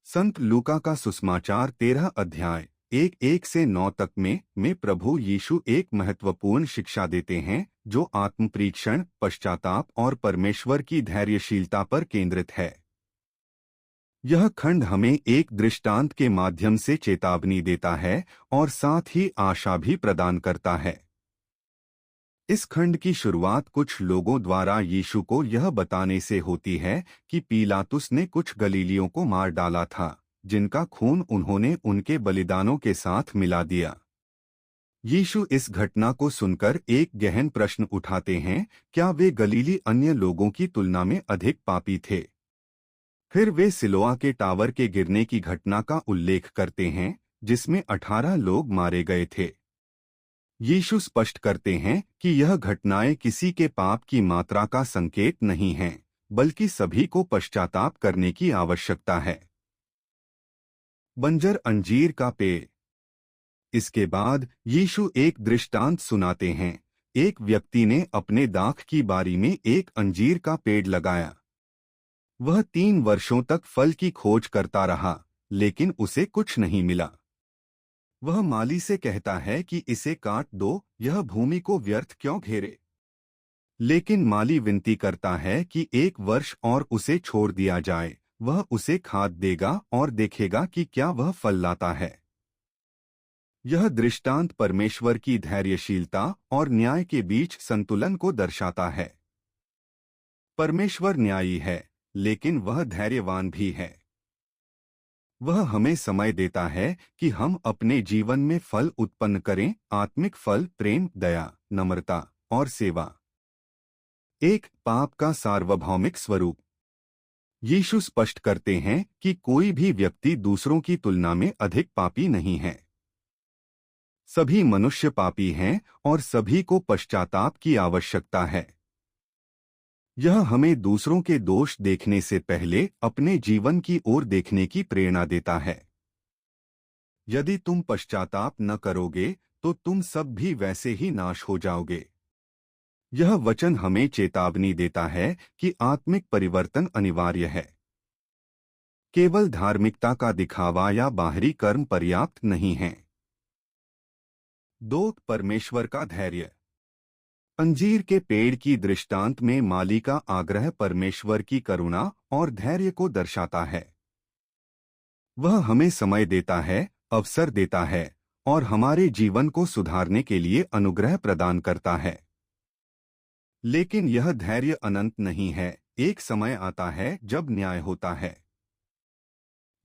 संत लूका का सुसमाचार 13 अध्याय 1-1 से 9 तक में प्रभु यीशु एक महत्वपूर्ण शिक्षा देते हैं जो आत्मपरीक्षण, पश्चाताप और परमेश्वर की धैर्यशीलता पर केंद्रित है। यह खंड हमें एक दृष्टांत के माध्यम से चेतावनी देता है और साथ ही आशा भी प्रदान करता है। इस खंड की शुरुआत कुछ लोगों द्वारा यीशु को यह बताने से होती है कि पीलातुस ने कुछ गलीलियों को मार डाला था, जिनका खून उन्होंने उनके बलिदानों के साथ मिला दिया। यीशु इस घटना को सुनकर एक गहन प्रश्न उठाते हैं, क्या वे गलीली अन्य लोगों की तुलना में अधिक पापी थे? फिर वे सिलोआ के टावर के गिरने की घटना का उल्लेख करते हैं, जिसमें 18 लोग मारे गए थे। यीशु स्पष्ट करते हैं कि यह घटनाएं किसी के पाप की मात्रा का संकेत नहीं हैं, बल्कि सभी को पश्चाताप करने की आवश्यकता है। बंजर अंजीर का पेड़। इसके बाद यीशु एक दृष्टांत सुनाते हैं। एक व्यक्ति ने अपने दाख की बारी में एक अंजीर का पेड़ लगाया। वह 3 वर्षों तक फल की खोज करता रहा, लेकिन उसे कुछ नहीं मिला। वह माली से कहता है कि इसे काट दो, यह भूमि को व्यर्थ क्यों घेरे? लेकिन माली विनती करता है कि 1 वर्ष और उसे छोड़ दिया जाए, वह उसे खाद देगा और देखेगा कि क्या वह फल लाता है। यह दृष्टांत परमेश्वर की धैर्यशीलता और न्याय के बीच संतुलन को दर्शाता है। परमेश्वर न्यायी है, लेकिन वह धैर्यवान भी है। वह हमें समय देता है कि हम अपने जीवन में फल उत्पन्न करें, आत्मिक फल, प्रेम, दया, नम्रता और सेवा। एक पाप का सार्वभौमिक स्वरूप। यीशु स्पष्ट करते हैं कि कोई भी व्यक्ति दूसरों की तुलना में अधिक पापी नहीं है। सभी मनुष्य पापी हैं और सभी को पश्चाताप की आवश्यकता है। यह हमें दूसरों के दोष देखने से पहले अपने जीवन की ओर देखने की प्रेरणा देता है। यदि तुम पश्चाताप न करोगे तो तुम सब भी वैसे ही नाश हो जाओगे। यह वचन हमें चेतावनी देता है कि आत्मिक परिवर्तन अनिवार्य है। केवल धार्मिकता का दिखावा या बाहरी कर्म पर्याप्त नहीं है। 2 परमेश्वर का धैर्य। अंजीर के पेड़ की दृष्टांत में माली का आग्रह परमेश्वर की करुणा और धैर्य को दर्शाता है। वह हमें समय देता है, अवसर देता है और हमारे जीवन को सुधारने के लिए अनुग्रह प्रदान करता है। लेकिन यह धैर्य अनंत नहीं है। एक समय आता है जब न्याय होता है।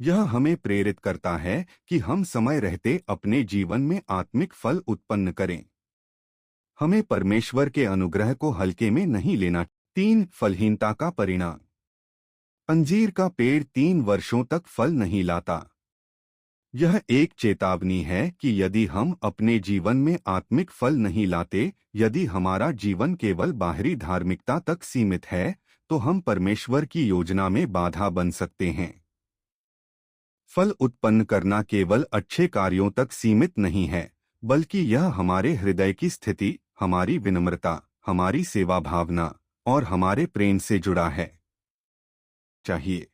यह हमें प्रेरित करता है कि हम समय रहते अपने जीवन में आत्मिक फल उत्पन्न करें। हमें परमेश्वर के अनुग्रह को हल्के में नहीं लेना। 3 फलहीनता का परिणाम। अंजीर का पेड़ 3 वर्षों तक फल नहीं लाता। यह एक चेतावनी है कि यदि हम अपने जीवन में आत्मिक फल नहीं लाते, यदि हमारा जीवन केवल बाहरी धार्मिकता तक सीमित है, तो हम परमेश्वर की योजना में बाधा बन सकते हैं। फल उत्पन्न करना केवल अच्छे कार्यों तक सीमित नहीं है, बल्कि यह हमारे हृदय की स्थिति, हमारी विनम्रता, हमारी सेवा भावना और हमारे प्रेम से जुड़ा है चाहिए।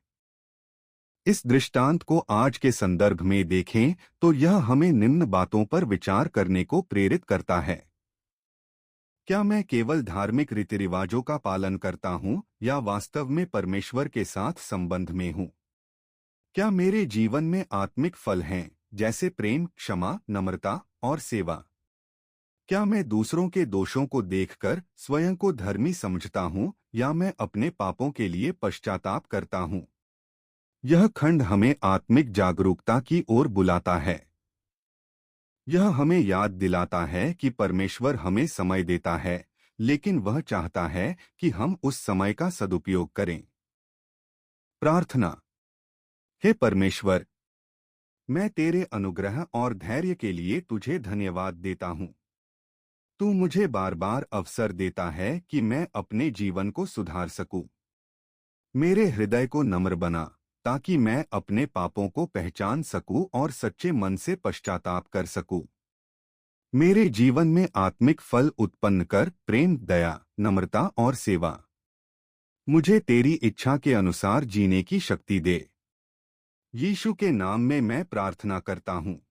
इस दृष्टांत को आज के संदर्भ में देखें तो यह हमें निम्न बातों पर विचार करने को प्रेरित करता है। क्या मैं केवल धार्मिक रीति रिवाजों का पालन करता हूं या वास्तव में परमेश्वर के साथ संबंध में हूं? क्या मेरे जीवन में आत्मिक फल हैं, जैसे प्रेम, क्षमा, नम्रता और सेवा? क्या मैं दूसरों के दोषों को देखकर स्वयं को धर्मी समझता हूं या मैं अपने पापों के लिए पश्चाताप करता हूं? यह खंड हमें आत्मिक जागरूकता की ओर बुलाता है। यह हमें याद दिलाता है कि परमेश्वर हमें समय देता है, लेकिन वह चाहता है कि हम उस समय का सदुपयोग करें। प्रार्थना। हे परमेश्वर, मैं तेरे अनुग्रह और धैर्य के लिए तुझे धन्यवाद देता हूं। तू मुझे बार बार अवसर देता है कि मैं अपने जीवन को सुधार सकूं। मेरे हृदय को नम्र बना, ताकि मैं अपने पापों को पहचान सकूं और सच्चे मन से पश्चाताप कर सकूं। मेरे जीवन में आत्मिक फल उत्पन्न कर प्रेम, दया, नम्रता और सेवा। मुझे तेरी इच्छा के अनुसार जीने की शक्ति दे। यीशु के नाम में मैं प्रार्थना करता हूँ।